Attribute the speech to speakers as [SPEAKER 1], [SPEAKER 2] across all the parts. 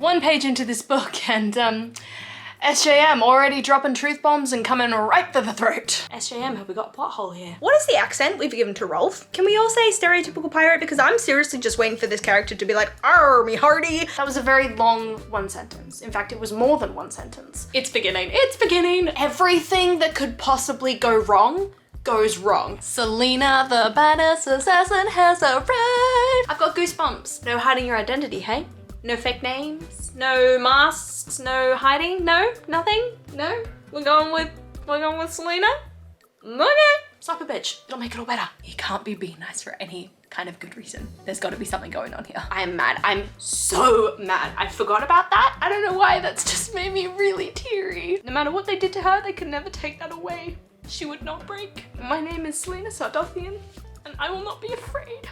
[SPEAKER 1] One page into this book and SJM already dropping truth bombs and coming right for the throat. SJM, have we got a plot hole here?
[SPEAKER 2] What is the accent we've given to Rolf? Can we all say stereotypical pirate? Because I'm seriously just waiting for this character to be like, "Arr, me hearty."
[SPEAKER 1] That was a very long one sentence. In fact, it was more than one sentence. It's beginning. Everything that could possibly go wrong goes wrong. Selena, the badass assassin, has arrived. I've got goosebumps. No hiding your identity, hey? No fake names, no masks, no hiding, no, nothing, no. We're going with Selena. Okay. Slap a bitch, it'll make it all better. You can't be being nice for any kind of good reason. There's got to be something going on here. I am mad. I'm so mad. I forgot about that. I don't know why. That's just made me really teary. No matter what they did to her, they could never take that away. She would not break. My name is Selena Sardothian, and I will not be afraid.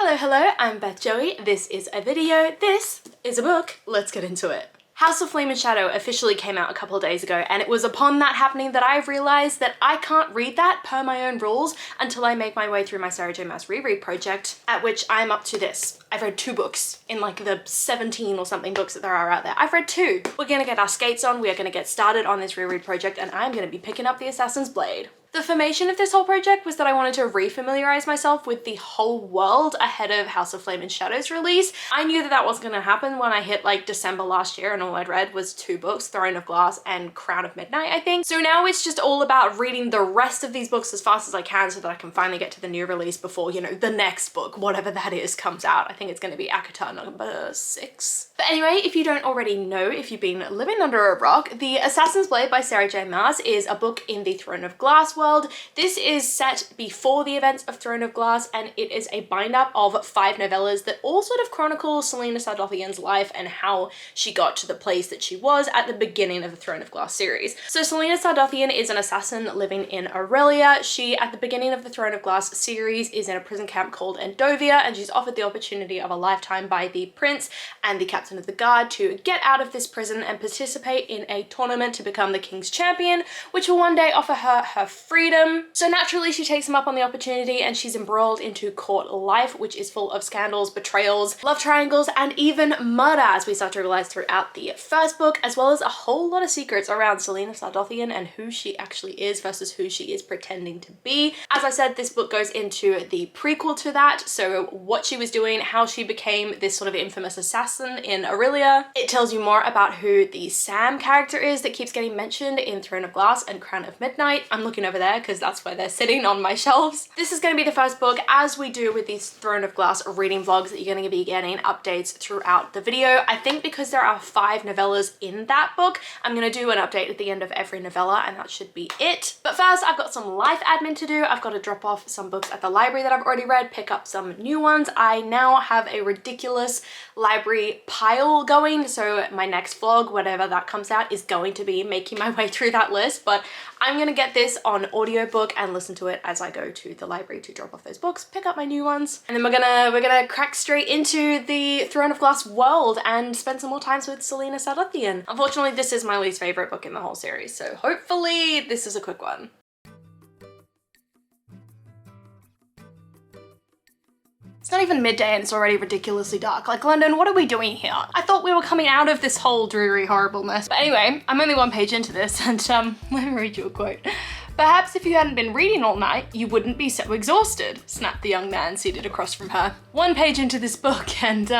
[SPEAKER 1] Hello, I'm Beth Joey. This is a video. This is a book. Let's get into it. House of Flame and Shadow officially came out a couple of days ago, and it was upon that happening that I realized that I can't read that per my own rules until I make my way through my Sarah J Maas reread project, at which I'm up to this. I've read 2 books in like the 17 or something books that there are out there. I've read 2. We're gonna get our skates on, we are gonna get started on this reread project, and I'm gonna be picking up the Assassin's Blade. The formation of this whole project was that I wanted to refamiliarize myself with the whole world ahead of House of Flame and Shadow's release. I knew that that wasn't gonna happen when I hit like December last year and all I'd read was 2 books, Throne of Glass and Crown of Midnight, I think. So now it's just all about reading the rest of these books as fast as I can so that I can finally get to the new release before, you know, the next book, whatever that is, comes out. I think it's gonna be ACOTAR number 6. But anyway, if you don't already know, if you've been living under a rock, The Assassin's Blade by Sarah J Maas is a book in the Throne of Glass world. This is set before the events of Throne of Glass, and it is a bind-up of 5 novellas that all sort of chronicle Selena Sardothian's life and how she got to the place that she was at the beginning of the Throne of Glass series. So Selena Sardothian is an assassin living in Aurelia. She, at the beginning of the Throne of Glass series, is in a prison camp called Endovia, and she's offered the opportunity of a lifetime by the prince and the captain of the guard to get out of this prison and participate in a tournament to become the king's champion, which will one day offer her her freedom. So naturally she takes him up on the opportunity and she's embroiled into court life, which is full of scandals, betrayals, love triangles, and even murder, as we start to realize throughout the first book, as well as a whole lot of secrets around Selena Sardothian and who she actually is versus who she is pretending to be. As I said, this book goes into the prequel to that, so what she was doing, how she became this sort of infamous assassin in Aurelia. It tells you more about who the Sam character is that keeps getting mentioned in Throne of Glass and Crown of Midnight. I'm looking over there because that's where they're sitting on my shelves. This is going to be the first book, as we do with these Throne of Glass reading vlogs, that you're going to be getting updates throughout the video. I think because there are 5 novellas in that book, I'm going to do an update at the end of every novella, and that should be it. But first, I've got some life admin to do. I've got to drop off some books at the library that I've already read, pick up some new ones. I now have a ridiculous library pile going, so my next vlog, whatever that comes out, is going to be making my way through that list, but I'm gonna get this on audiobook and listen to it as I go to the library to drop off those books, pick up my new ones, and then we're gonna crack straight into the Throne of Glass world and spend some more time with Selena Sardothian. Unfortunately, this is my least favorite book in the whole series, so hopefully this is a quick one. It's not even midday and it's already ridiculously dark. Like, London, what are we doing here? I thought we were coming out of this whole dreary, horrible mess. But anyway, I'm only 1 page into this and let me read you a quote. "Perhaps if you hadn't been reading all night, you wouldn't be so exhausted," snapped the young man seated across from her. 1 page into this book and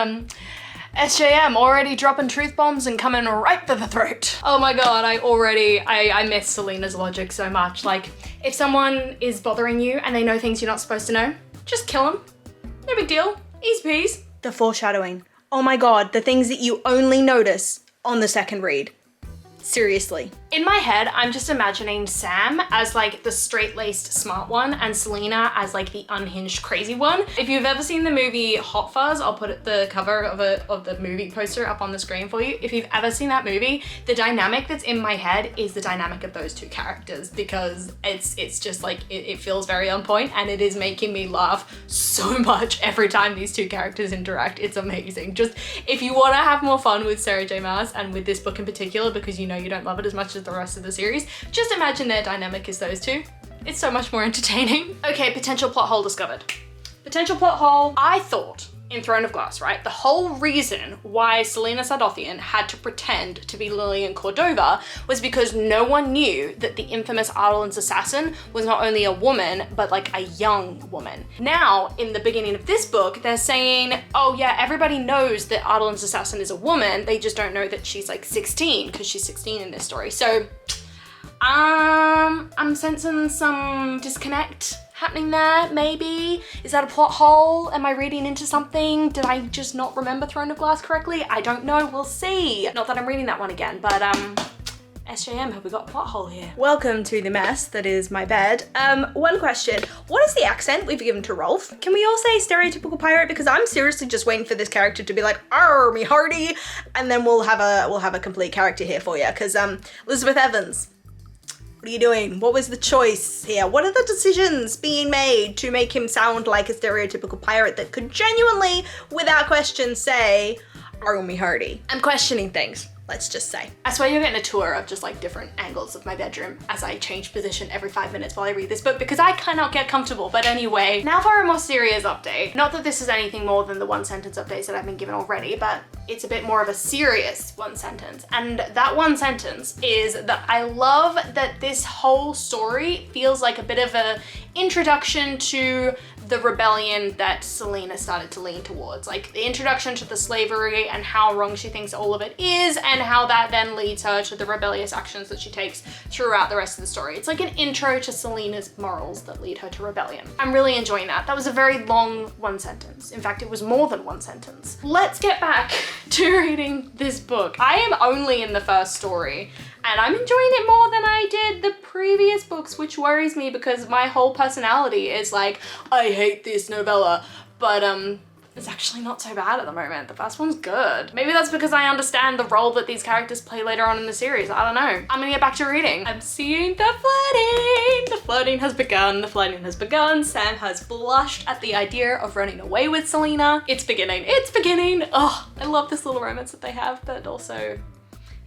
[SPEAKER 1] SJM already dropping truth bombs and coming right for the throat. Oh my god, I miss Selena's logic so much. Like, if someone is bothering you and they know things you're not supposed to know, just kill them. No big deal, easy peas.
[SPEAKER 2] The foreshadowing. Oh my god, the things that you only notice on the second read. Seriously.
[SPEAKER 1] In my head, I'm just imagining Sam as like the straight-laced smart one and Selena as like the unhinged crazy one. If you've ever seen the movie Hot Fuzz, I'll put the cover of the movie poster up on the screen for you. If you've ever seen that movie, the dynamic that's in my head is the dynamic of those 2 characters, because it's just like, it feels very on point and it is making me laugh so much every time these 2 characters interact. It's amazing. Just, if you want to have more fun with Sarah J Maas and with this book in particular, because you know you don't love it as much as the rest of the series, just imagine their dynamic is those 2. It's so much more entertaining. Okay, potential plot hole discovered. Potential plot hole. I thought in Throne of Glass, right? The whole reason why Selena Sardothien had to pretend to be Lillian Cordova was because no one knew that the infamous Ardalin's assassin was not only a woman, but like a young woman. Now, in the beginning of this book, they're saying, oh yeah, everybody knows that Ardalin's assassin is a woman, they just don't know that she's like 16, because she's 16 in this story. So, I'm sensing some disconnect happening there, maybe? Is that a plot hole? Am I reading into something? Did I just not remember Throne of Glass correctly? I don't know, we'll see. Not that I'm reading that one again, but SJM, have we got a plot hole here?
[SPEAKER 2] Welcome to the mess that is my bed. One question. What is the accent we've given to Rolf? Can we all say stereotypical pirate? Because I'm seriously just waiting for this character to be like, "Arr, me hearty," and then we'll have a complete character here for you. Because Elizabeth Evans, what are you doing? What was the choice here? What are the decisions being made to make him sound like a stereotypical pirate that could genuinely, without question, say, "Arr, me hearty"? I'm questioning things. Let's just say.
[SPEAKER 1] I swear you're getting a tour of just like different angles of my bedroom as I change position every 5 minutes while I read this book because I cannot get comfortable. But anyway, now for a more serious update. Not that this is anything more than the one sentence updates that I've been given already, but it's a bit more of a serious one sentence. And that one sentence is that I love that this whole story feels like a bit of a introduction to the rebellion that Selena started to lean towards. Like the introduction to the slavery and how wrong she thinks all of it is, and how that then leads her to the rebellious actions that she takes throughout the rest of the story. It's like an intro to Selena's morals that lead her to rebellion. I'm really enjoying that. That was a very long one sentence. In fact, it was more than one sentence. Let's get back to reading this book. I am only in the first story, and I'm enjoying it more than I did the previous books, which worries me because my whole personality is like, I hate this novella, but it's actually not so bad at the moment. The first one's good. Maybe that's because I understand the role that these characters play later on in the series. I don't know. I'm gonna get back to reading. I'm seeing the flirting. The flirting has begun. The flirting has begun. Sam has blushed at the idea of running away with Selena. It's beginning. It's beginning. Oh, I love this little romance that they have, but also,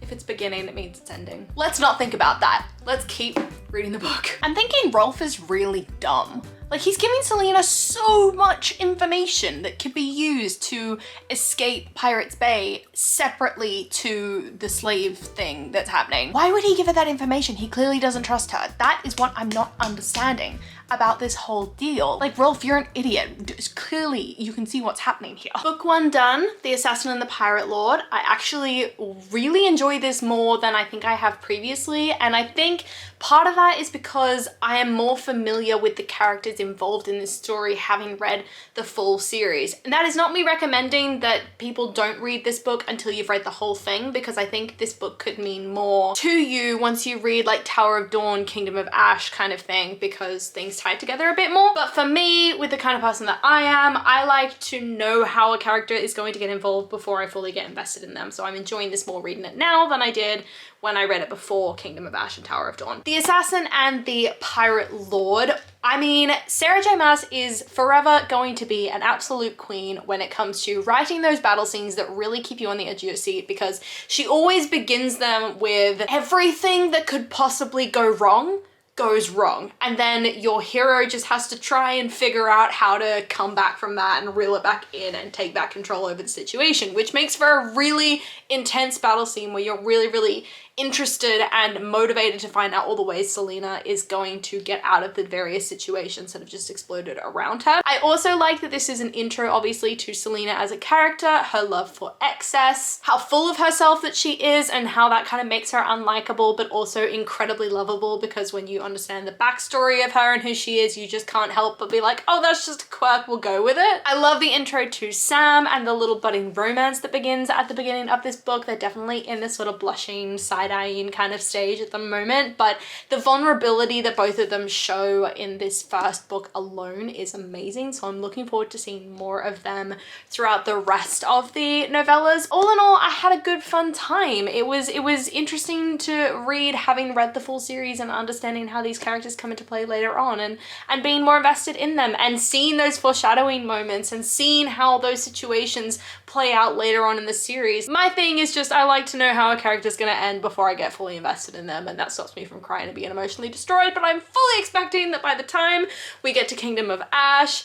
[SPEAKER 1] if it's beginning, it means it's ending. Let's not think about that. Let's keep reading the book. I'm thinking Rolf is really dumb. Like, he's giving Selena so much information that could be used to escape Pirates Bay separately to the slave thing that's happening. Why would he give her that information? He clearly doesn't trust her. That is what I'm not understanding about this whole deal. Like, Rolf, you're an idiot. Clearly, you can see what's happening here. Book one done, The Assassin and the Pirate Lord. I actually really enjoy this more than I think I have previously, and I think part of that is because I am more familiar with the characters involved in this story, having read the full series. And that is not me recommending that people don't read this book until you've read the whole thing, because I think this book could mean more to you once you read like Tower of Dawn, Kingdom of Ash kind of thing, because things tie together a bit more. But for me, with the kind of person that I am, I like to know how a character is going to get involved before I fully get invested in them. So I'm enjoying this more reading it now than I did when I read it before Kingdom of Ash and Tower of Dawn. The Assassin and the Pirate Lord. I mean, Sarah J Maas is forever going to be an absolute queen when it comes to writing those battle scenes that really keep you on the edge of your seat, because she always begins them with everything that could possibly go wrong goes wrong, and then your hero just has to try and figure out how to come back from that and reel it back in and take back control over the situation, which makes for a really intense battle scene where you're really interested and motivated to find out all the ways Selena is going to get out of the various situations that have just exploded around her. I also like that this is an intro, obviously, to Selena as a character, her love for excess, how full of herself that she is, and how that kind of makes her unlikable, but also incredibly lovable, because when you understand the backstory of her and who she is, you just can't help but be like, oh, that's just a quirk, we'll go with it. I love the intro to Sam and the little budding romance that begins at the beginning of this book. They're definitely in this sort of blushing, side-eyeing kind of stage at the moment, but the vulnerability that both of them show in this first book alone is amazing. So I'm looking forward to seeing more of them throughout the rest of the novellas. All in all, I had a good fun time. It was interesting to read, having read the full series and understanding how these characters come into play later on, and being more invested in them and seeing those foreshadowing moments and seeing how those situations play out later on in the series. My thing is just, I like to know how a character's gonna end before I get fully invested in them, and that stops me from crying and being emotionally destroyed. But I'm fully expecting that by the time we get to Kingdom of Ash,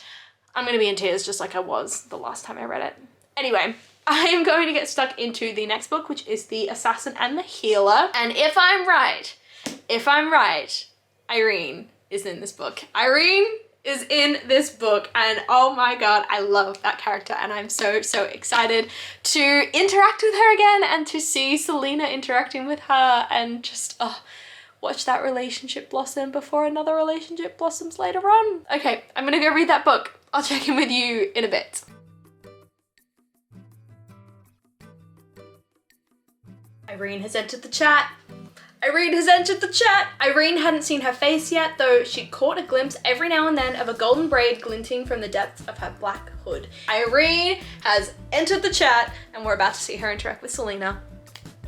[SPEAKER 1] I'm gonna be in tears just like I was the last time I read it. Anyway, I am going to get stuck into the next book, which is The Assassin and the Healer. And if I'm right, Irene is in this book. Irene is in this book, and oh my god, I love that character, and I'm so excited to interact with her again and to see Selena interacting with her and just watch that relationship blossom before another relationship blossoms later on. Okay, I'm gonna go read that book. I'll check in with you in a bit. Irene has entered the chat. Irene has entered the chat! Irene hadn't seen her face yet, though she'd caught a glimpse every now and then of a golden braid glinting from the depths of her black hood. Irene has entered the chat, and we're about to see her interact with Selena.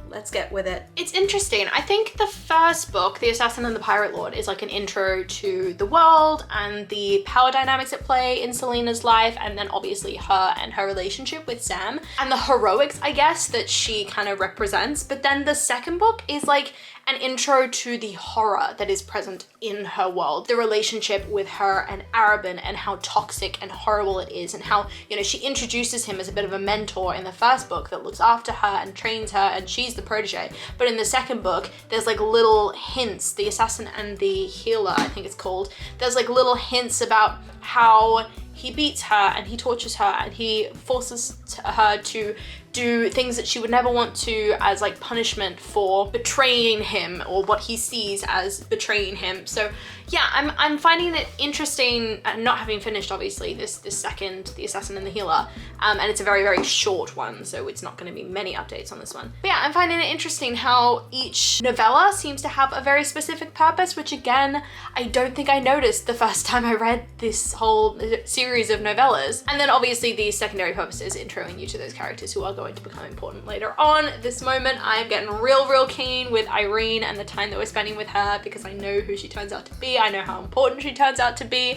[SPEAKER 1] Let's get with it. It's interesting. I think the first book, The Assassin and the Pirate Lord, is like an intro to the world and the power dynamics at play in Selena's life, and then obviously her and her relationship with Sam and the heroics, I guess, that she kind of represents. But then the second book is like an intro to the horror that is present in her world. The relationship with her and Arobynn and how toxic and horrible it is, and how, you know, she introduces him as a bit of a mentor in the first book that looks after her and trains her, and she's the protege. But in the second book, there's like little hints, The Assassin and the Healer, I think it's called. There's like little hints about how he beats her and he tortures her and he forces her to do things that she would never want to as like punishment for betraying him, or what he sees as betraying him. So yeah, I'm finding it interesting, not having finished obviously this second, The Assassin and the Healer, and it's a very short one, so it's not going to be many updates on this one. But yeah, I'm finding it interesting how each novella seems to have a very specific purpose, which again, I don't think I noticed the first time I read this whole series of novellas. And then obviously the secondary purposes, introing you to those characters who are going to become important later on. This moment, I'm getting real keen with Irene and the time that we're spending with her, because I know who she turns out to be, I know how important she turns out to be,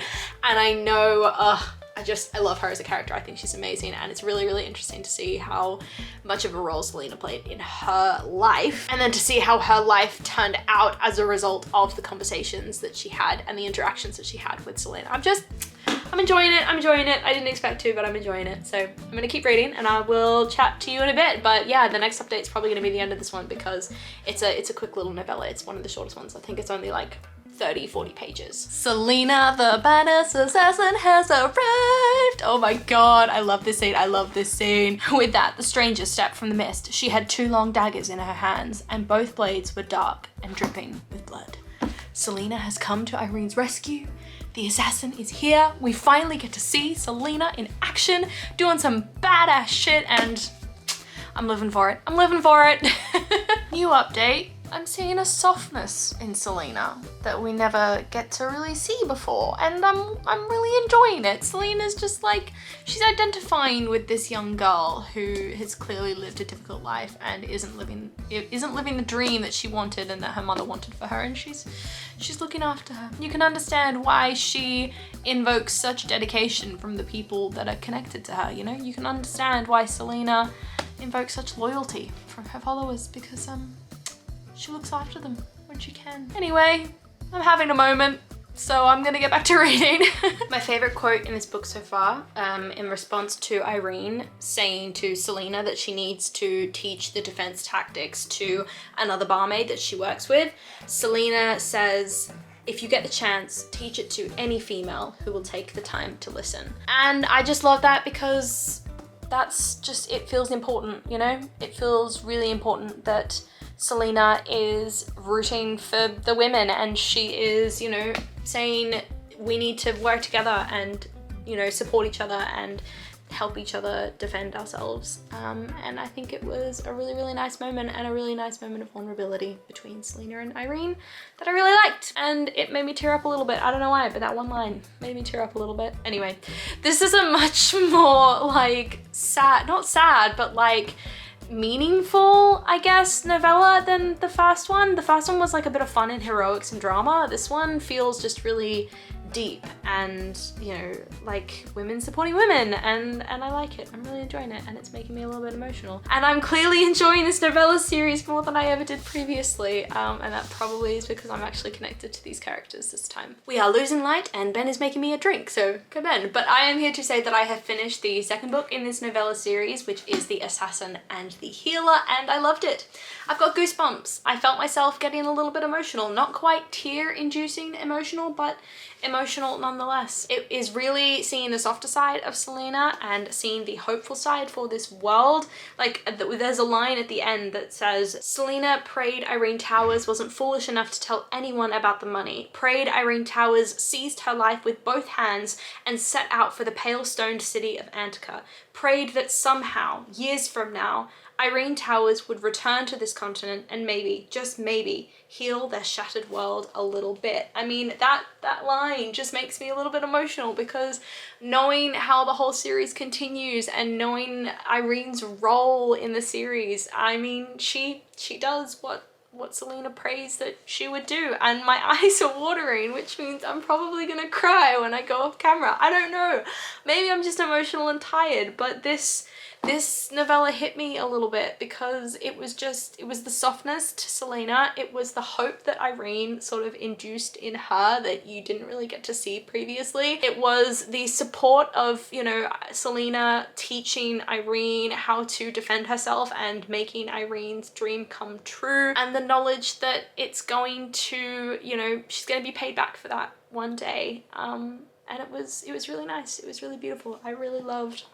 [SPEAKER 1] and I know, I love her as a character. I think she's amazing, and it's really interesting to see how much of a role Selena played in her life, and then to see how her life turned out as a result of the conversations that she had and the interactions that she had with Selena. I'm enjoying it. I didn't expect to, but I'm enjoying it. So I'm gonna keep reading and I will chat to you in a bit. But yeah, the next update is probably gonna be the end of this one, because it's a quick little novella. It's one of the shortest ones. I think it's only like 30-40 pages. Selena the badass assassin has arrived. Oh my god, I love this scene. With that, the stranger stepped from the mist. She had 2 long daggers in her hands, and both blades were dark and dripping with blood. Selena has come to Irene's rescue. The assassin is here. We finally get to see Selena in action, doing some badass shit, and I'm living for it. New update. I'm seeing a softness in Selena that we never get to really see before, and I'm really enjoying it. Selena's just like, she's identifying with this young girl who has clearly lived a difficult life and isn't living the dream that she wanted and that her mother wanted for her, and she's looking after her. You can understand why she invokes such dedication from the people that are connected to her, you know? You can understand why Selena invokes such loyalty from her followers, because she looks after them when she can. Anyway, I'm having a moment, so I'm gonna get back to reading. My favorite quote in this book so far, in response to Irene saying to Selena that she needs to teach the defense tactics to another barmaid that she works with, Selena says, "If you get the chance, teach it to any female who will take the time to listen." And I just love that, because that's just, it feels important, you know? It feels really important that Selena is rooting for the women, and she is, you know, saying we need to work together and, you know, support each other and help each other defend ourselves. And I think it was a really nice moment, and a really nice moment of vulnerability between Selena and Irene that I really liked, and it made me tear up a little bit. I don't know why, but that one line made me tear up a little bit. Anyway, this is a much more like not sad, but like meaningful, I guess, novella than the first one. The first one was like a bit of fun and heroics and drama. This one feels just really deep and, you know, like women supporting women, and I like it. I'm really enjoying it, and it's making me a little bit emotional. And I'm clearly enjoying this novella series more than I ever did previously, and that probably is because I'm actually connected to these characters this time. We are losing light and Ben is making me a drink, so go Ben. But I am here to say that I have finished the second book in this novella series, which is The Assassin and the Healer, and I loved it. I've got goosebumps. I felt myself getting a little bit emotional. Not quite tear-inducing emotional, but emotional nonetheless. It is really seeing the softer side of Selena and seeing the hopeful side for this world. Like, there's a line at the end that says, Selena prayed Irene Towers wasn't foolish enough to tell anyone about the money. Prayed Irene Towers seized her life with both hands and set out for the pale-stoned city of Antica. Prayed that somehow, years from now, Irene Towers would return to this continent and maybe, just maybe, heal their shattered world a little bit. I mean, that line just makes me a little bit emotional, because knowing how the whole series continues and knowing Irene's role in the series, I mean, she does what Selena prays that she would do, and my eyes are watering, which means I'm probably gonna cry when I go off camera. I don't know. Maybe I'm just emotional and tired, but this novella hit me a little bit because it was the softness to Selena. It was the hope that Irene sort of induced in her that you didn't really get to see previously. It was the support of, you know, Selena teaching Irene how to defend herself and making Irene's dream come true, and the knowledge that it's going to, you know, she's going to be paid back for that one day. And it was really nice. It was really beautiful. I really loved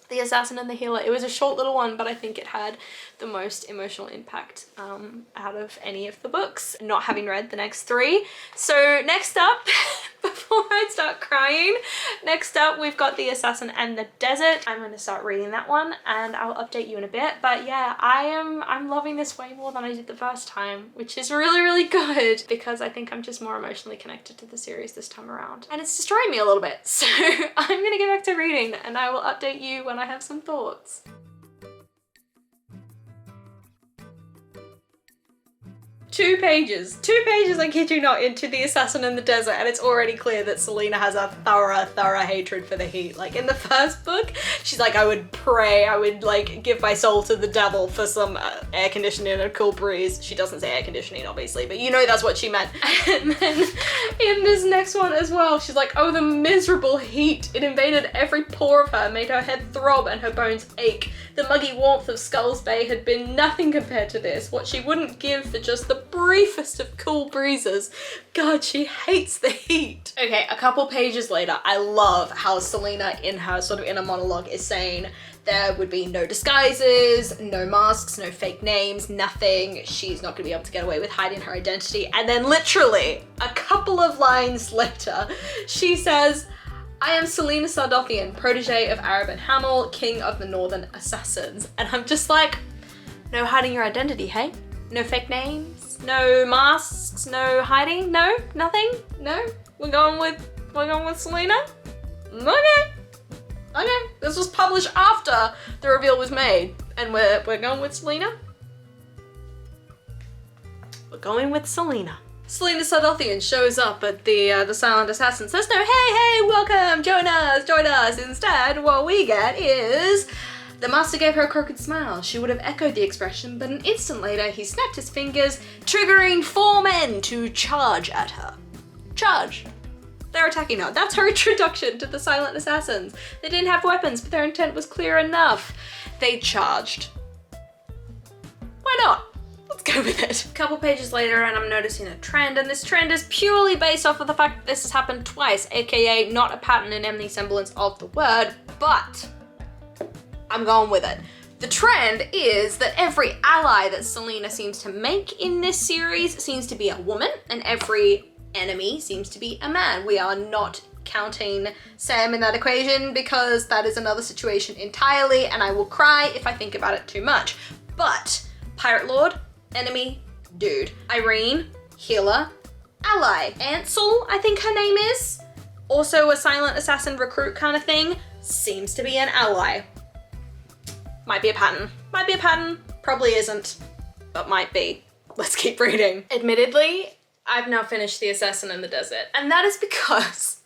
[SPEAKER 1] The Assassin and the Healer. It was a short little one, but I think it had the most emotional impact out of any of the books, not having read the next three. So next up, before I start crying, next up we've got The Assassin and the Desert. I'm going to start reading that one and I'll update you in a bit. But yeah, I'm loving this way more than I did the first time, which is really, really good, because I think I'm just more emotionally connected to the series this time around. And it's destroying me a little bit. So I'm going to get back to reading and I will update you when I have some thoughts. 2 pages, I kid you not, into The Assassin in the Desert, and it's already clear that Selena has a thorough hatred for the heat. Like, in the first book, she's like, I would pray, I would like give my soul to the devil for some air conditioning and a cool breeze. She doesn't say air conditioning, obviously, but you know that's what she meant. And then in this next one as well, she's like, oh, the miserable heat. It invaded every pore of her, made her head throb and her bones ache. The muggy warmth of Skulls Bay had been nothing compared to this, what she wouldn't give for just the briefest of cool breezes. God, she hates the heat. Okay, a couple pages later, I love how Selena in her sort of inner monologue is saying there would be no disguises, no masks, no fake names, nothing. She's not gonna be able to get away with hiding her identity. And then literally a couple of lines later, she says, I am Selena Sardothian, protege of Arobin Hamel, king of the Northern Assassins. And I'm just like, no hiding your identity, hey? No fake names, no masks, no hiding, no, nothing, no? We're going with Selena? Okay, this was published after the reveal was made, and we're going with Selena? We're going with Selena. Selena Sardothian shows up at the Silent Assassin, says no, hey, welcome, join us. Instead, what we get is the master gave her a crooked smile. She would have echoed the expression, but an instant later, he snapped his fingers, triggering 4 men to charge at her. Charge. They're attacking her. That's her introduction to the Silent Assassins. They didn't have weapons, but their intent was clear enough. They charged. Why not? Let's go with it. A couple pages later and I'm noticing a trend, and this trend is purely based off of the fact that this has happened twice, aka not a pattern in any semblance of the word, but I'm going with it. The trend is that every ally that Selena seems to make in this series seems to be a woman, and every enemy seems to be a man. We are not counting Sam in that equation because that is another situation entirely, and I will cry if I think about it too much. But Pirate Lord, enemy, dude. Irene, healer, ally. Ansel, I think her name is, also a Silent Assassin recruit kind of thing, seems to be an ally. Might be a pattern. Might be a pattern. Probably isn't, but might be. Let's keep reading. Admittedly, I've now finished The Assassin in the Desert, and that is because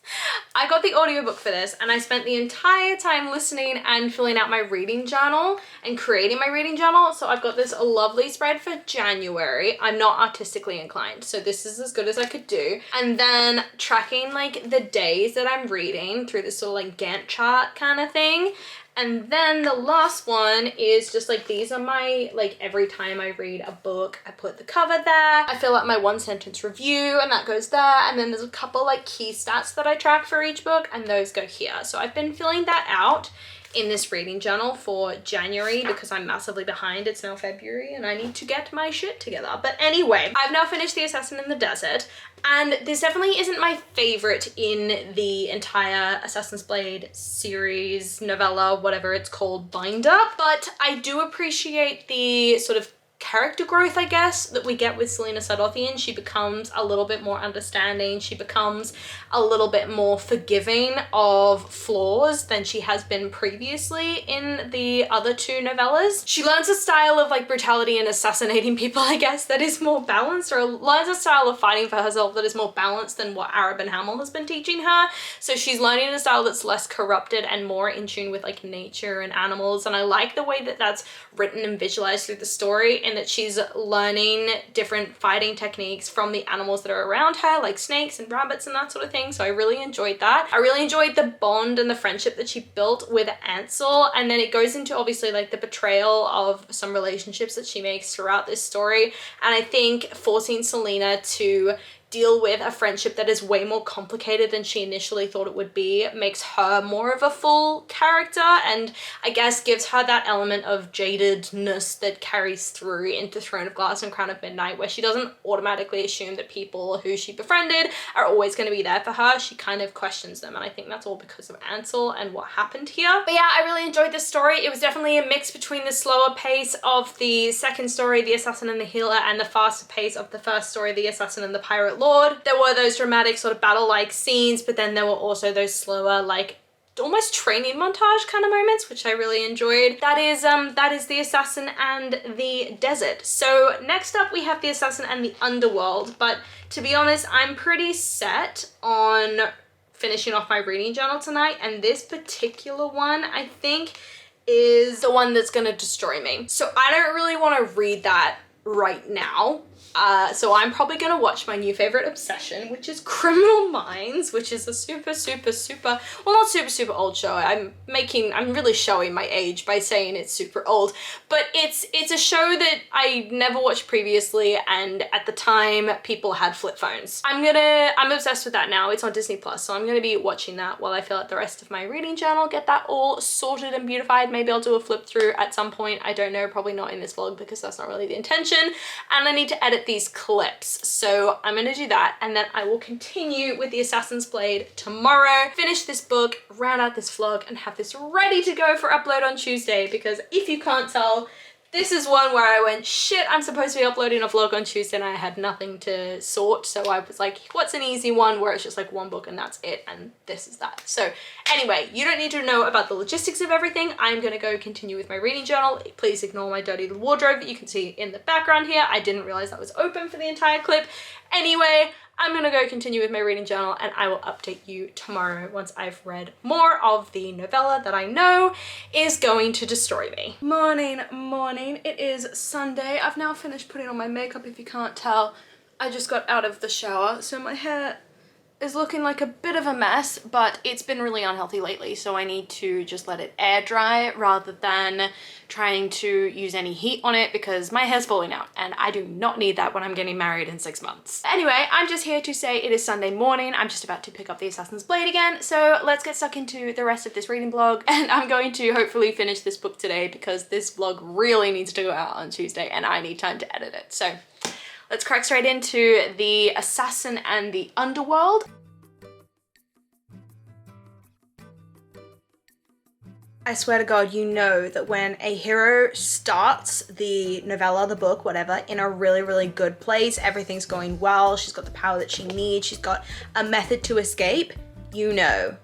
[SPEAKER 1] I got the audiobook for this and I spent the entire time listening and filling out my reading journal and creating my reading journal. So I've got this lovely spread for January. I'm not artistically inclined, so this is as good as I could do. And then tracking like the days that I'm reading through this sort of like Gantt chart kind of thing. And then the last one is just like, these are my, like every time I read a book, I put the cover there. I fill out my 1-sentence review and that goes there. And then there's a couple like key stats that I track for each book and those go here. So I've been filling that out in this reading journal for January because I'm massively behind. It's now February and I need to get my shit together. But anyway, I've now finished The Assassin in the Desert, and this definitely isn't my favorite in the entire Assassin's Blade series, novella, whatever it's called, binder, but I do appreciate the sort of character growth, I guess, that we get with Selena Sardothien. She becomes a little bit more understanding. She becomes a little bit more forgiving of flaws than she has been previously in the other two novellas. She learns a style of like brutality and assassinating people, I guess, that is more balanced, or learns a style of fighting for herself that is more balanced than what Arobin Hamel has been teaching her. So she's learning a style that's less corrupted and more in tune with like nature and animals. And I like the way that that's written and visualized through the story, and that she's learning different fighting techniques from the animals that are around her, like snakes and rabbits and that sort of thing. So I really enjoyed that. I really enjoyed the bond and the friendship that she built with Ansel, and then it goes into obviously like the betrayal of some relationships that she makes throughout this story. And I think forcing Selena to deal with a friendship that is way more complicated than she initially thought it would be makes her more of a full character, and I guess gives her that element of jadedness that carries through into Throne of Glass and Crown of Midnight, where she doesn't automatically assume that people who she befriended are always going to be there for her. She kind of questions them, and I think that's all because of Ansel and what happened here. But yeah, I really enjoyed this story. It was definitely a mix between the slower pace of the second story, The Assassin and the Healer, and the faster pace of the first story, The Assassin and the Pirate Lord. There were those dramatic sort of battle-like scenes, but then there were also those slower, like almost training montage kind of moments, which I really enjoyed. That is The Assassin and the Desert. So next up we have The Assassin and the Underworld, but to be honest, I'm pretty set on finishing off my reading journal tonight, and this particular one I think is the one that's gonna destroy me. So I don't really want to read that right now. So I'm probably gonna watch my new favorite obsession, which is Criminal Minds, which is a super, well, not super old show. I'm really showing my age by saying it's super old, but it's a show that I never watched previously, and at the time people had flip phones. I'm obsessed with that now. It's on Disney Plus, so I'm gonna be watching that while I fill out the rest of my reading journal, get that all sorted and beautified. Maybe I'll do a flip through at some point. I don't know, probably not in this vlog because that's not really the intention, and I need to edit these clips, so I'm gonna do that, and then I will continue with The Assassin's Blade tomorrow, finish this book, round out this vlog, and have this ready to go for upload on Tuesday, because if you can't tell, this is one where I went, shit, I'm supposed to be uploading a vlog on Tuesday and I had nothing to sort, so I was like, what's an easy one where it's just like one book and that's it, and this is that. So anyway, you don't need to know about the logistics of everything. I'm gonna go continue with my reading journal. Please ignore my dirty wardrobe that you can see in the background here. I didn't realize that was open for the entire clip. Anyway, I'm gonna go continue with my reading journal, and I will update you tomorrow once I've read more of the novella that I know is going to destroy me. Morning. It is Sunday. I've now finished putting on my makeup, if you can't tell. I just got out of the shower, so my hair is looking like a bit of a mess, but it's been really unhealthy lately, so I need to just let it air dry rather than trying to use any heat on it, because my hair's falling out and I do not need that when I'm getting married in 6 months. Anyway, I'm just here to say it is Sunday morning. I'm just about to pick up The Assassin's Blade again, so let's get stuck into the rest of this reading vlog, and I'm going to hopefully finish this book today because this vlog really needs to go out on Tuesday and I need time to edit it. So let's crack straight into The Assassin and the Underworld. I swear to God, you know that when a hero starts the novella, the book, whatever, in a really, really good place, everything's going well, she's got the power that she needs, she's got a method to escape, you know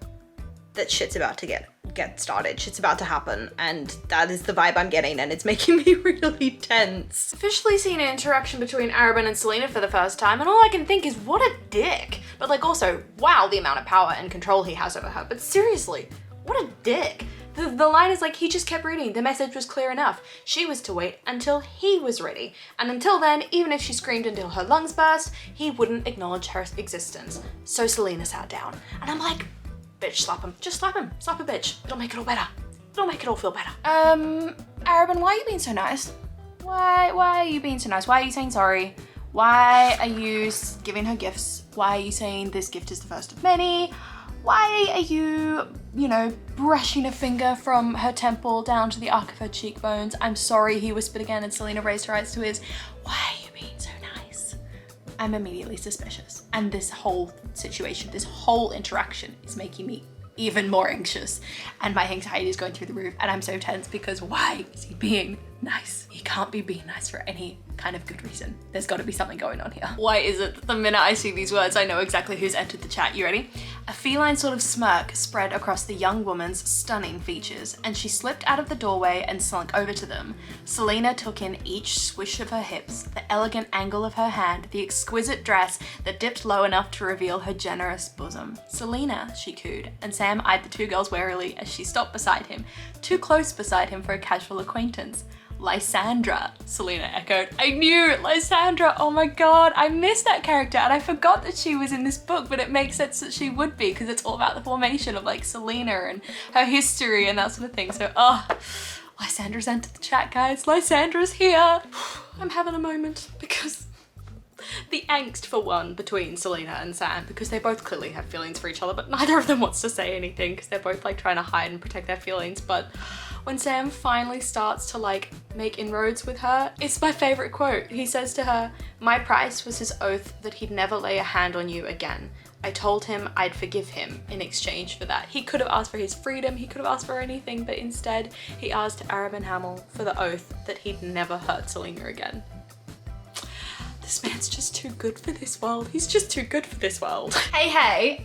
[SPEAKER 1] that shit's about to get
[SPEAKER 2] get started. Shit's about to happen, and that is the vibe I'm getting, and it's making me really tense.
[SPEAKER 1] Officially seen an interaction between Arobynn and Selena for the first time, and all I can think is, what a dick. But like also, wow, the amount of power and control he has over her. But seriously, what a dick. The line is like, he just kept reading. The message was clear enough. She was to wait until he was ready. And until then, even if she screamed until her lungs burst, he wouldn't acknowledge her existence. So Selena sat down. And I'm like, bitch, slap him. Just slap him. Slap a bitch. It'll make it all better. It'll make it all feel better. Arobynn, why are you being so nice? Why are you being so nice? Why are you saying sorry? Why are you giving her gifts? Why are you saying this gift is the first of many? Why are you, brushing a finger from her temple down to the arc of her cheekbones? I'm sorry, he whispered again, and Selena raised her eyes to his. Why are you being so nice? I'm immediately suspicious. And this whole situation, this whole interaction is making me even more anxious. And my anxiety is going through the roof, and I'm so tense because why is he being nice? He can't be being nice for any kind of good reason. There's got to be something going on here. Why is it that the minute I see these words, I know exactly who's entered the chat? You ready? A feline sort of smirk spread across the young woman's stunning features, and she slipped out of the doorway and slunk over to them. Selena took in each swish of her hips, the elegant angle of her hand, the exquisite dress that dipped low enough to reveal her generous bosom. Selena, she cooed, and Sam eyed the two girls warily as she stopped beside him, too close beside him for a casual acquaintance. Lysandra, Selena echoed. I knew, Lysandra, oh my god, I missed that character and I forgot that she was in this book, but it makes sense that she would be because it's all about the formation of like Selena and her history and that sort of thing. So, Lysandra's entered the chat, guys. Lysandra's here. I'm having a moment because the angst for one between Selena and Sam, because they both clearly have feelings for each other, but neither of them wants to say anything because they're both like trying to hide and protect their feelings. But when Sam finally starts to like make inroads with her, it's my favorite quote. He says to her, "My price was his oath that he'd never lay a hand on you again. I told him I'd forgive him in exchange for that." He could have asked for his freedom, he could have asked for anything, but instead he asked Arobynn Hamel for the oath that he'd never hurt Selena again. This man's just too good for this world. He's just too good for this world. Hey,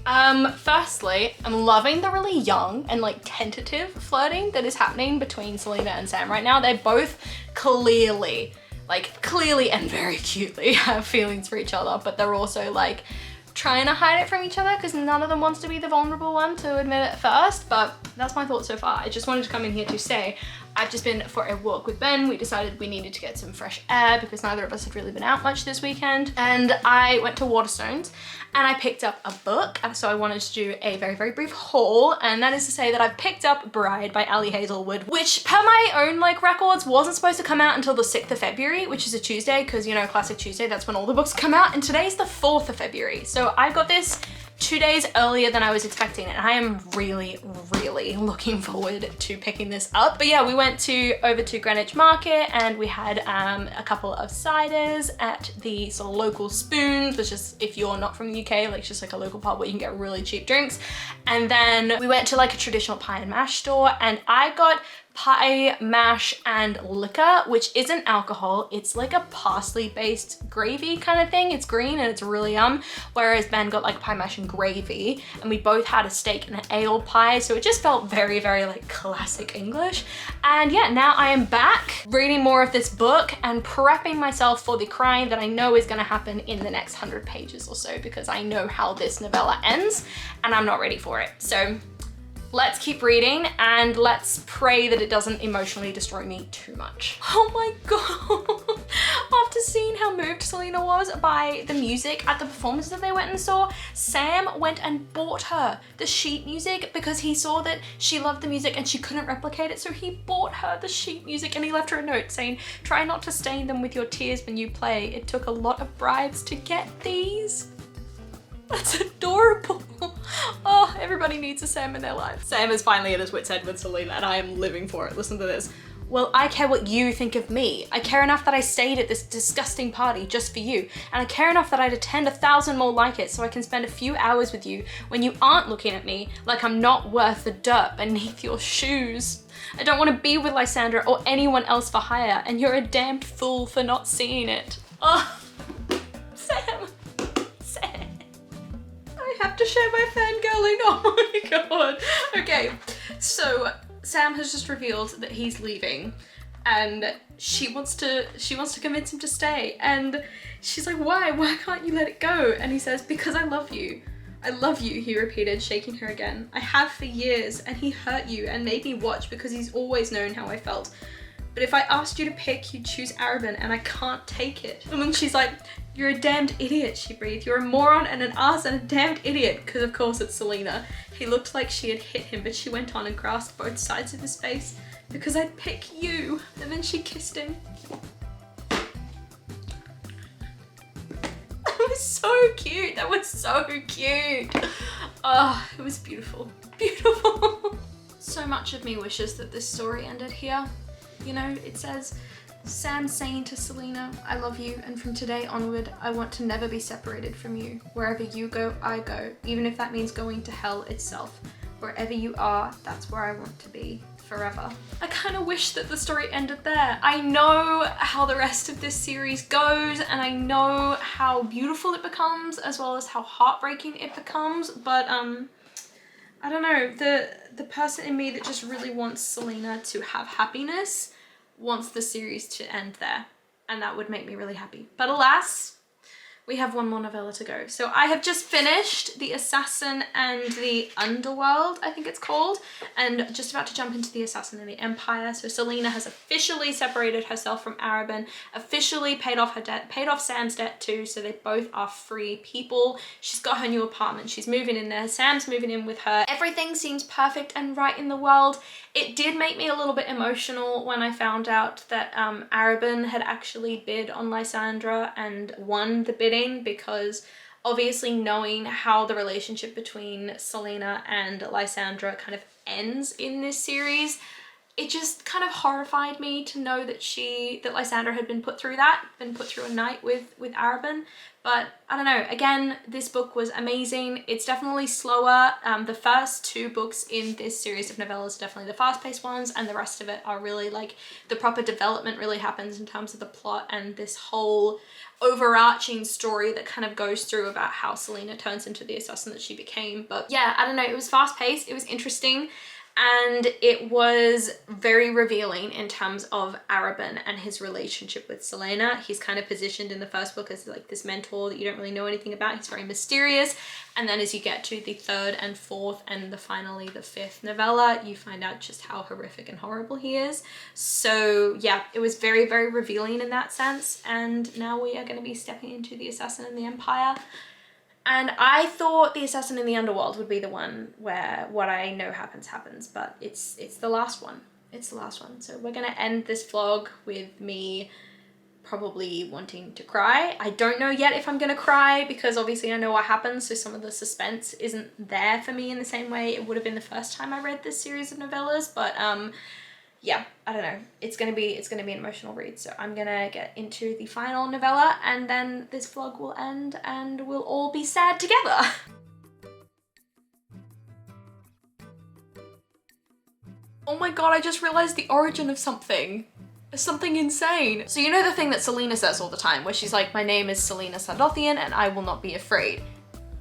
[SPEAKER 1] firstly, I'm loving the really young and like tentative flirting that is happening between Selena and Sam right now. They both clearly and very cutely have feelings for each other, but they're also like trying to hide it from each other because none of them wants to be the vulnerable one to admit it first. But that's my thoughts so far. I just wanted to come in here to say I've just been for a walk with Ben. We decided we needed to get some fresh air because neither of us had really been out much this weekend. And I went to Waterstones and I picked up a book. And so I wanted to do a very, very brief haul. And that is to say that I've picked up Bride by Ali Hazelwood, which per my own like records wasn't supposed to come out until the 6th of February, which is a Tuesday because, you know, Classic Tuesday, that's when all the books come out. And today's the 4th of February. So I got this 2 days earlier than I was expecting, and I am really, really looking forward to picking this up. But yeah, we went over to Greenwich Market and we had a couple of ciders at the sort of local Spoons, which is, if you're not from the UK, like just like a local pub where you can get really cheap drinks. And then we went to like a traditional pie and mash store and I got pie, mash, and liquor, which isn't alcohol. It's like a parsley-based gravy kind of thing. It's green and it's really yum. Whereas Ben got like pie, mash, and gravy, and we both had a steak and an ale pie. So it just felt very, very like classic English. And yeah, now I am back reading more of this book and prepping myself for the crying that I know is gonna happen in the next 100 pages or so, because I know how this novella ends and I'm not ready for it. So let's keep reading and let's pray that it doesn't emotionally destroy me too much. Oh my god. After seeing how moved Selena was by the music at the performance that they went and saw, Sam went and bought her the sheet music because he saw that she loved the music and she couldn't replicate it. So he bought her the sheet music and he left her a note saying, "Try not to stain them with your tears when you play. It took a lot of bribes to get these." That's adorable. Oh, everybody needs a Sam in their life. Sam is finally at his wit's end with Selena and I am living for it. Listen to this. "Well, I care what you think of me. I care enough that I stayed at this disgusting party just for you. And I care enough that I'd attend 1,000 more like it so I can spend a few hours with you when you aren't looking at me like I'm not worth the dirt beneath your shoes. I don't want to be with Lysandra or anyone else for hire, and you're a damned fool for not seeing it." Oh, Sam. I have to share my fangirling. Oh my god. Okay,
[SPEAKER 2] So Sam has just revealed that he's leaving and she wants to convince him to stay, and she's like, why can't you let it go? And he says, because I love you, he repeated, shaking her again. I have for years, and he hurt you and made me watch because he's always known how I felt. But if I asked you to pick, you'd choose Arobynn, and I can't take it. And then she's like, you're a damned idiot, she breathed. You're a moron and an ass and a damned idiot. Because of course it's Selena. He looked like she had hit him, but she went on and grasped both sides of his face. Because I'd pick you. And then she kissed him. That was so cute. That was so cute. Oh, it was beautiful. Beautiful. So much of me wishes that this story ended here. You know, it says, Sam saying to Selena, I love you, and from today onward, I want to never be separated from you. Wherever you go, I go, even if that means going to hell itself. Wherever you are, that's where I want to be, forever. I kind of wish that the story ended there. I know how the rest of this series goes, and I know how beautiful it becomes, as well as how heartbreaking it becomes, but I don't know, the person in me that just really wants Selena to have happiness wants the series to end there, and that would make me really happy. But alas, we have one more novella to go. So I have just finished The Assassin and the Underworld, I think it's called, and just about to jump into The Assassin and the Empire. So Selena has officially separated herself from Arobynn, officially paid off her debt, paid off Sam's debt too, so they both are free people. She's got her new apartment, she's moving in there, Sam's moving in with her. Everything seems perfect and right in the world. It did make me a little bit emotional when I found out that Arobynn had actually bid on Lysandra and won the bidding, because obviously knowing how the relationship between Selena and Lysandra kind of ends in this series, it just kind of horrified me to know that Lysandra had been put through a night with Arobynn. But I don't know, again, this book was amazing. It's definitely slower. The first two books in this series of novellas are definitely the fast-paced ones, and the rest of it are really like the proper development really happens in terms of the plot and this whole overarching story that kind of goes through about how Selena turns into the assassin that she became. But yeah, I don't know, it was fast-paced, it was interesting, and it was very revealing in terms of Arobynn and his relationship with Selena. He's kind of positioned in the first book as like this mentor that you don't really know anything about. He's very mysterious. And then as you get to the third and fourth and finally the fifth novella, you find out just how horrific and horrible he is. So yeah, it was very, very revealing in that sense. And now we are going to be stepping into The Assassin and the Empire. And I thought The Assassin in the Underworld would be the one where what I know happens, but it's the last one. It's the last one. So we're gonna end this vlog with me probably wanting to cry. I don't know yet if I'm gonna cry, because obviously I know what happens, so some of the suspense isn't there for me in the same way it would have been the first time I read this series of novellas. But yeah, I don't know. It's gonna be an emotional read. So I'm gonna get into the final novella, and then this vlog will end and we'll all be sad together. Oh my god, I just realized the origin of something. Something insane. So you know the thing that Selena says all the time, where she's like, my name is Selena Sardothian and I will not be afraid.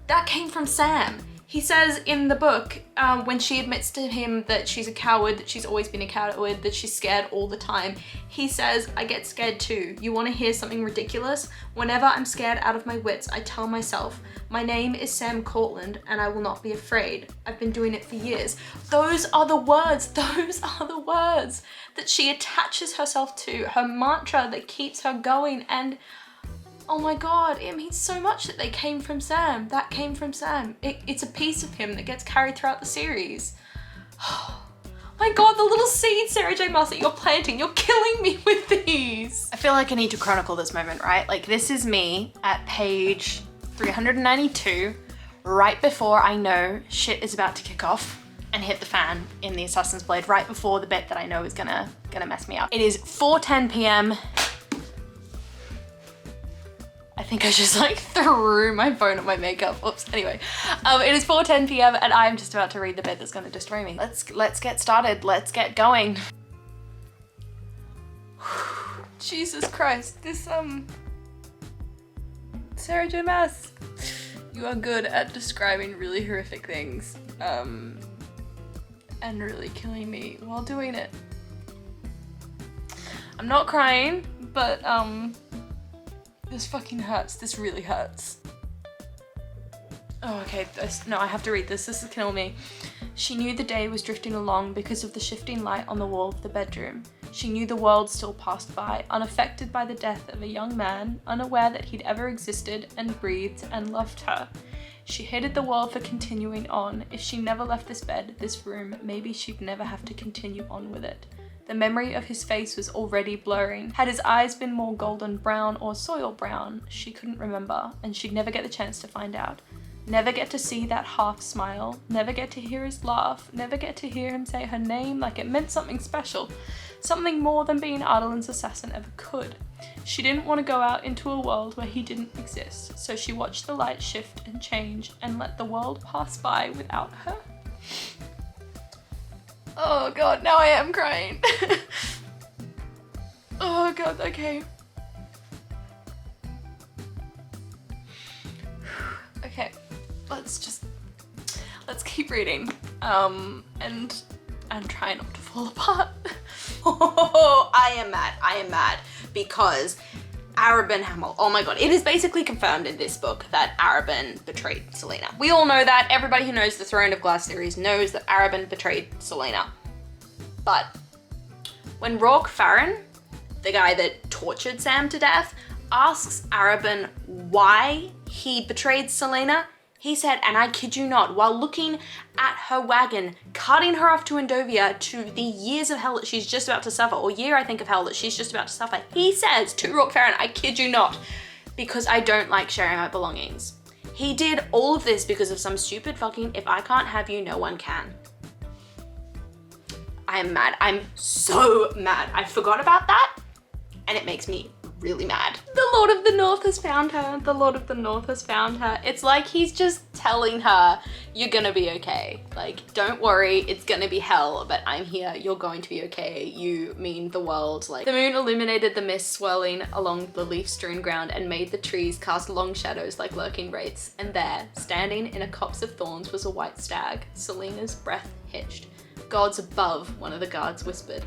[SPEAKER 2] That came from Sam. He says in the book, when she admits to him that she's a coward, that she's always been a coward, that she's scared all the time, he says, I get scared too. You want to hear something ridiculous? Whenever I'm scared out of my wits, I tell myself, my name is Sam Cortland and I will not be afraid. I've been doing it for years. Those are the words that she attaches herself to, her mantra that keeps her going. And oh my god, it means so much that they came from Sam. That came from Sam. It's a piece of him that gets carried throughout the series. Oh my god, the little seeds, Sarah J. Maas, that you're planting. You're killing me with these. I feel like I need to chronicle this moment, right? Like, this is me at page 392, right before I know shit is about to kick off and hit the fan in the Assassin's Blade, right before the bit that I know is gonna mess me up. It is 4:10 p.m. I think I just like threw my phone at my makeup. Oops. Anyway, it is 4:10 p.m. and I'm just about to read the bit that's gonna destroy me. Let's get started. Let's get going. Jesus Christ, this Sarah J. Maas, you are good at describing really horrific things.
[SPEAKER 1] and really killing me while doing it. I'm not crying, but this fucking hurts. This really hurts. Oh, okay, no, I have to read this. This is killing me. She knew the day was drifting along because of the shifting light on the wall of the bedroom. She knew the world still passed by, unaffected by the death of a young man, unaware that he'd ever existed and breathed and loved her. She hated the world for continuing on. If she never left this bed, this room, maybe she'd never have to continue on with it. The memory of his face was already blurring. Had his eyes been more golden brown or soil brown, she couldn't remember, and she'd never get the chance to find out. Never get to see that half smile, never get to hear his laugh, never get to hear him say her name like it meant something special, something more than being Adelin's assassin ever could. She didn't want to go out into a world where he didn't exist, so she watched the light shift and change and let the world pass by without her. Oh god, now I am crying. Oh god, okay. Okay, let's keep reading. And try not to fall apart.
[SPEAKER 2] Oh, I am mad because Arobynn Hamel, oh my god, it is basically confirmed in this book that Arobynn betrayed Celaena. We all know that. Everybody who knows the Throne of Glass series knows that Arobynn betrayed Celaena. But when Rourke Farren, the guy that tortured Sam to death, asks Arobynn why he betrayed Celaena, he said, and I kid you not, while looking at her wagon, carting her off to Endovia to the years of hell that she's just about to suffer, or year I think of hell that she's just about to suffer, he says to Rourke Farren, I kid you not, because I don't like sharing my belongings. He did all of this because of some stupid fucking, if I can't have you, no one can. I am mad. I'm so mad. I forgot about that, and it makes me really mad. The Lord of the North has found her. The Lord of the North has found her. It's like he's just telling her, you're gonna be okay. Like, don't worry, it's gonna be hell, but I'm here, you're going to be okay. You mean the world. Like, the moon illuminated the mist swirling along the leaf-strewn ground and made the trees cast long shadows like lurking wraiths. And there, standing in a copse of thorns, was a white stag. Celaena's breath hitched. Gods above, one of the guards whispered.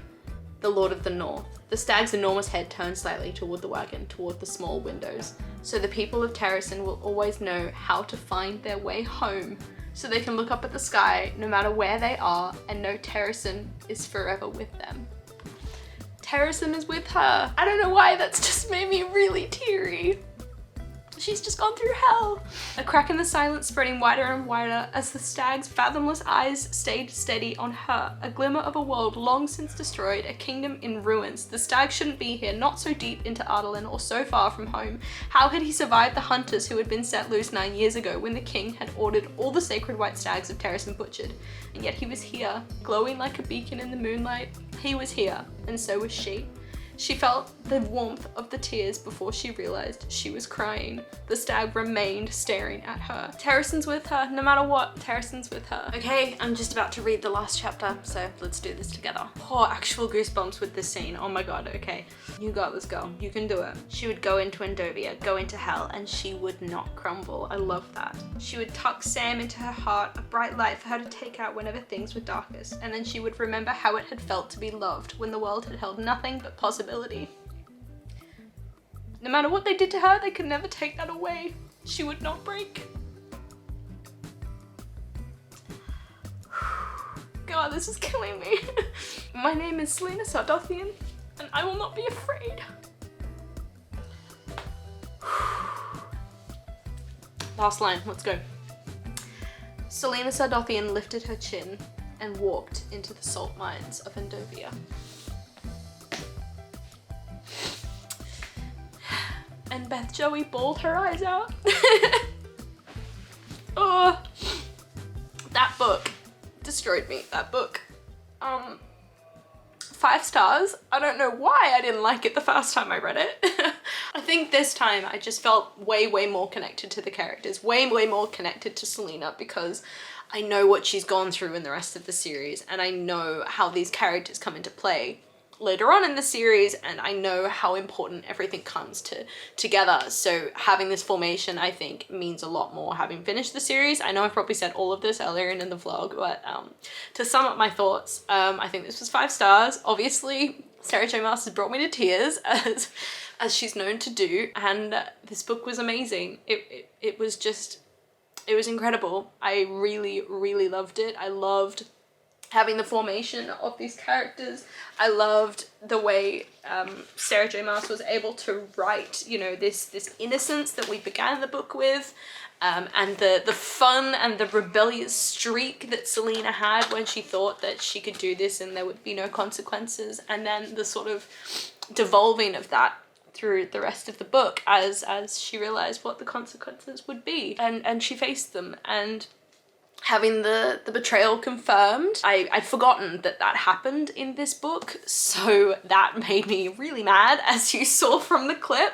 [SPEAKER 2] The Lord of the North. The stag's enormous head turned slightly toward the wagon, toward the small windows. So the people of Terrasen will always know how to find their way home, so they can look up at the sky no matter where they are and know Terrasen is forever with them. Terrasen is with her. I don't know why, that's just made me really teary. She's just gone through hell. A crack in the silence spreading wider and wider as the stag's fathomless eyes stayed steady on her. A glimmer of a world long since destroyed, a kingdom in ruins. The stag shouldn't be here, not so deep into Adolin or so far from home. How had he survived the hunters who had been set loose 9 years ago when the king had ordered all the sacred white stags of Terrasen butchered? And yet he was here, glowing like a beacon in the moonlight. He was here, and so was she. She felt the warmth of the tears before she realized she was crying. The stag remained staring at her. Terrasen's with her, no matter what, Terrasen's with her. Okay, I'm just about to read the last chapter, so let's do this together. Oh, actual goosebumps with this scene. Oh my god, okay. You got this, girl. You can do it. She would go into Endovia, go into hell, and she would not crumble. I love that. She would tuck Sam into her heart, a bright light for her to take out whenever things were darkest, and then she would remember how it had felt to be loved when the world had held nothing but possibility. No matter what they did to her, they could never take that away. She would not break. God, this is killing me. My name is Celaena Sardothien, and I will not be afraid. Last line, let's go. Celaena Sardothien lifted her chin and walked into the salt mines of Endovia. And Beth Joey bawled her eyes out. Oh, that book destroyed me, that book. 5 stars. I don't know why I didn't like it the first time I read it. I think this time I just felt way more connected to the characters, way more connected to Celaena, because I know what she's gone through in the rest of the series, and I know how these characters come into play
[SPEAKER 1] later on in the series, and I know how important everything comes together. So having this formation, I think, means a lot more having finished the series. I know I've probably said all of this earlier in the vlog, but to sum up my thoughts, I think this was 5 stars. Obviously, Sarah J Maas has brought me to tears, as she's known to do, and this book was amazing. It was just, it was incredible. I really, really loved it. I loved having the formation of these characters. I loved the way Sarah J Maas was able to write, you know, this innocence that we began the book with, and the fun and the rebellious streak that Selena had when she thought that she could do this and there would be no consequences, and then the sort of devolving of that through the rest of the book as she realized what the consequences would be, and she faced them, and having the betrayal confirmed. I'd forgotten that happened in this book, so that made me really mad, as you saw from the clip,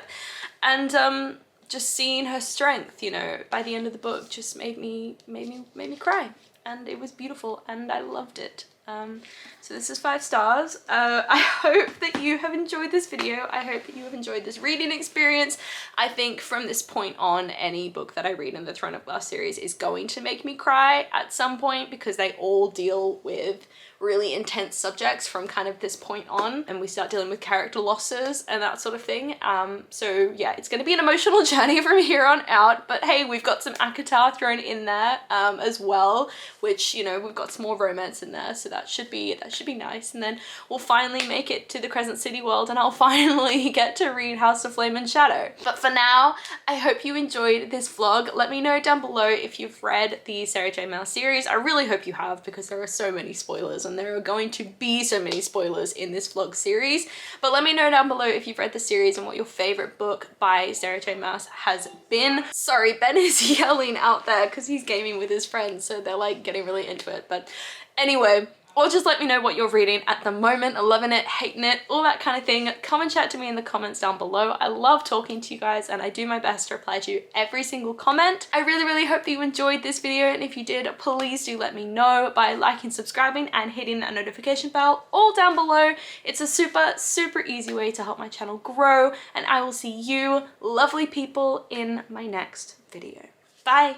[SPEAKER 1] and just seeing her strength, you know, by the end of the book just made me cry, and it was beautiful and I loved it. So this is 5 stars. I hope that you have enjoyed this video. I hope that you have enjoyed this reading experience. I think from this point on, any book that I read in the Throne of Glass series is going to make me cry at some point, because they all deal with really intense subjects from kind of this point on, and we start dealing with character losses and that sort of thing. So yeah, it's going to be an emotional journey from here on out, but hey, we've got some ACOTAR thrown in there as well, which, you know, we've got some more romance in there, so that should be nice. And then we'll finally make it to the Crescent City world, and I'll finally get to read House of Flame and Shadow. But for now, I hope you enjoyed this vlog. Let me know down below if you've read the Sarah J Maas series. I really hope you have, because there are so many spoilers, and there are going to be so many spoilers in this vlog series. But let me know down below if you've read the series and what your favorite book by Sarah J Maas has been. Sorry, Ben is yelling out there because he's gaming with his friends, so they're like getting really into it. But anyway, or just let me know what you're reading at the moment, loving it, hating it, all that kind of thing. Come and chat to me in the comments down below. I love talking to you guys, and I do my best to reply to every single comment. I really, really hope that you enjoyed this video, and if you did, please do let me know by liking, subscribing, and hitting that notification bell all down below. It's a super, super easy way to help my channel grow, and I will see you lovely people in my next video. Bye!